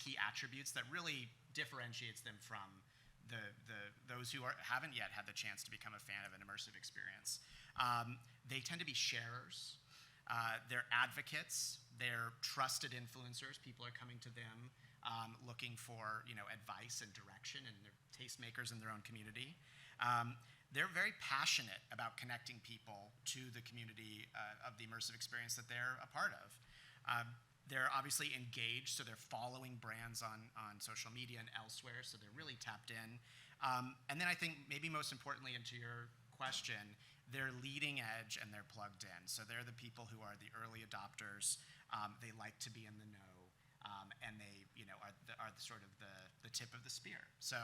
key attributes that really differentiates them from those who haven't yet had the chance to become a fan of an immersive experience. They tend to be sharers. They're advocates. They're trusted influencers. People are coming to them looking for advice and direction, and they're tastemakers in their own community. They're very passionate about connecting people to the community of the immersive experience that they're a part of. They're obviously engaged, so they're following brands on social media and elsewhere, so they're really tapped in. And then I think maybe most importantly, and to your question, they're leading edge and they're plugged in. So they're the people who are the early adopters. They like to be in the know, and they are sort of the tip of the spear. So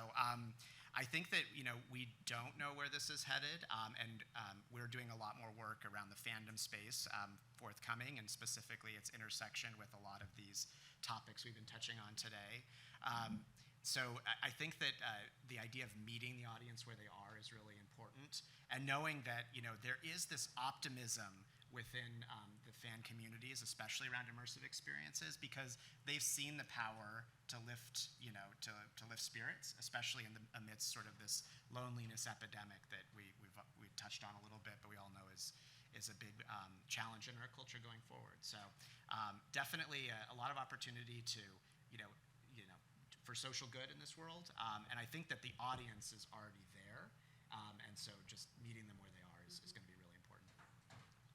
I think that we don't know where this is headed, and we're doing a lot more work around the fandom space forthcoming, and specifically its intersection with a lot of these topics we've been touching on today. So I think that the idea of meeting the audience where they are is really important, and knowing that there is this optimism within the fan communities, especially around immersive experiences, because they've seen the power to lift, to lift spirits, especially in the amidst sort of this loneliness epidemic that we've touched on a little bit, but we all know is a big challenge in our culture going forward. So definitely a lot of opportunity to, for social good in this world, and I think that the audience is already there. and so just meeting them where they are is going to be really important.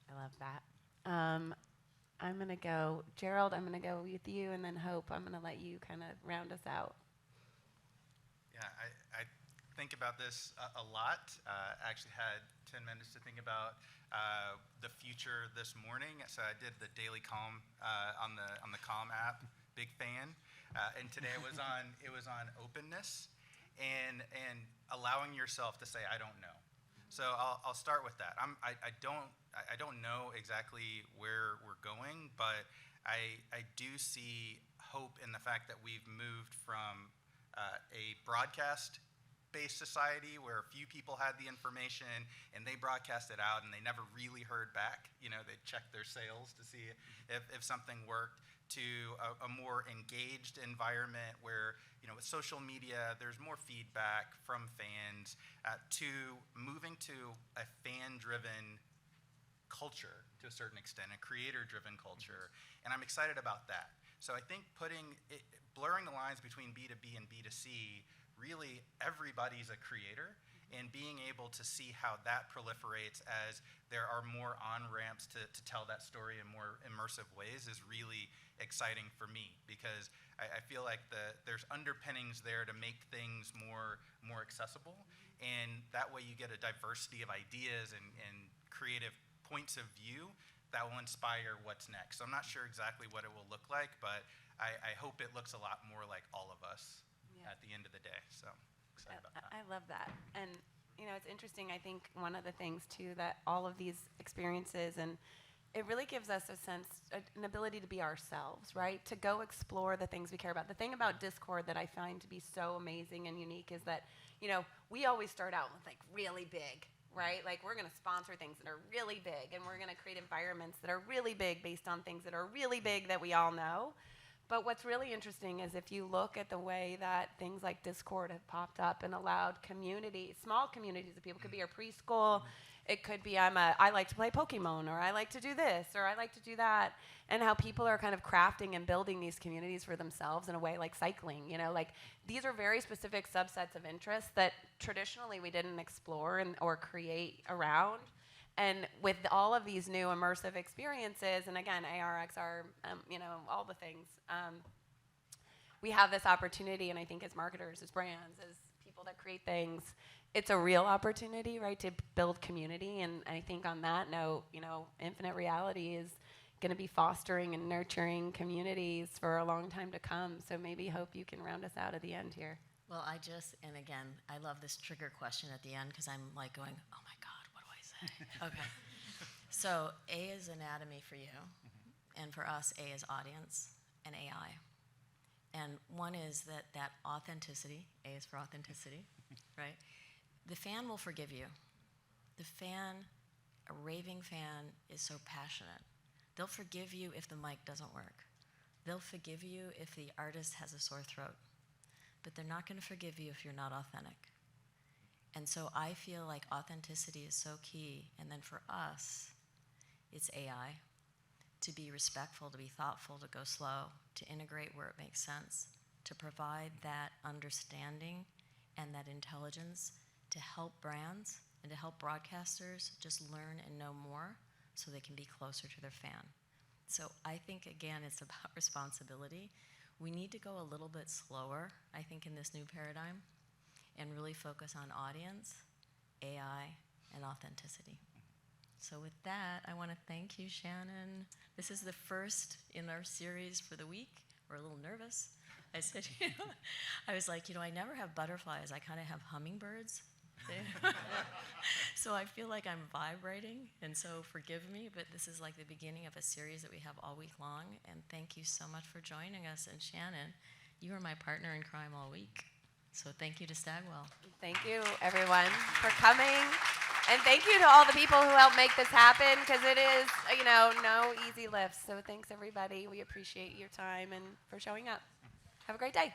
I love that. I'm going to go, Gerald, I'm going to go with you, and then Hope, I'm going to let you kind of round us out. Yeah, I think about this a lot. I actually had 10 minutes to think about the future this morning. So I did the daily Calm on the Calm app. Big fan. And today it was on openness and allowing yourself to say I don't know. So I'll start with that. I don't know exactly where we're going, but I do see hope in the fact that we've moved from a broadcast-based society where a few people had the information and they broadcast it out and they never really heard back. You know, they checked their sales to see if something worked, to a more engaged environment where, you know, with social media, there's more feedback from fans, to moving to a fan-driven culture to a certain extent, a creator-driven culture, and I'm excited about that. So I think blurring the lines between B2B and B2C, really everybody's a creator, and being able to see how that proliferates as there are more on-ramps to tell that story in more immersive ways is really exciting for me, because I feel like there's underpinnings there to make things more accessible, and that way you get a diversity of ideas and creative points of view that will inspire what's next. So I'm not sure exactly what it will look like, but I hope it looks a lot more like all of us at the end of the day. So excited about that. I love that. And, you know, it's interesting. I think one of the things, too, that all of these experiences, and it really gives us a sense, an ability to be ourselves, right? To go explore the things we care about. The thing about Discord that I find to be so amazing and unique is that, you know, we always start out with, like, really big, right? Like, we're going to sponsor things that are really big, and we're going to create environments that are really big based on things that are really big that we all know. But what's really interesting is if you look at the way that things like Discord have popped up and allowed communities, small communities of people, it could be your preschool, it could be I like to play Pokemon, or I like to do this, or I like to do that, and how people are kind of crafting and building these communities for themselves in a way like cycling, you know, like these are very specific subsets of interests that traditionally we didn't explore or create around. And with all of these new immersive experiences, and again, AR, XR, you know, all the things, we have this opportunity, and I think as marketers, as brands, as people that create things, it's a real opportunity, right, to build community. And I think on that note, you know, Infinite Reality is going to be fostering and nurturing communities for a long time to come. So maybe Hope you can round us out at the end here. Well, and again, I love this trigger question at the end because I'm like going, oh my God, what do I say? Okay. So A is anatomy for you, and for us, A is audience and AI. And one is that authenticity, A is for authenticity, right? The fan will forgive you. The fan, a raving fan, is so passionate. They'll forgive you if the mic doesn't work. They'll forgive you if the artist has a sore throat. But they're not going to forgive you if you're not authentic. And so I feel like authenticity is so key. And then for us, it's AI. To be respectful, to be thoughtful, to go slow, to integrate where it makes sense, to provide that understanding and that intelligence to help brands and to help broadcasters just learn and know more so they can be closer to their fan. So I think, again, it's about responsibility. We need to go a little bit slower, I think, in this new paradigm and really focus on audience, AI, and authenticity. So with that, I want to thank you, Shannon. This is the first in our series for the week. We're a little nervous. I said, I was like, I never have butterflies. I kind of have hummingbirds. So I feel like I'm vibrating, and so forgive me, but this is like the beginning of a series that we have all week long, and thank you so much for joining us. And Shannon, you were my partner in crime all week, so thank you to Stagwell. Thank you, everyone, for coming, and thank you to all the people who helped make this happen, because it is, no easy lifts. So thanks, everybody. We appreciate your time and for showing up. Have a great day.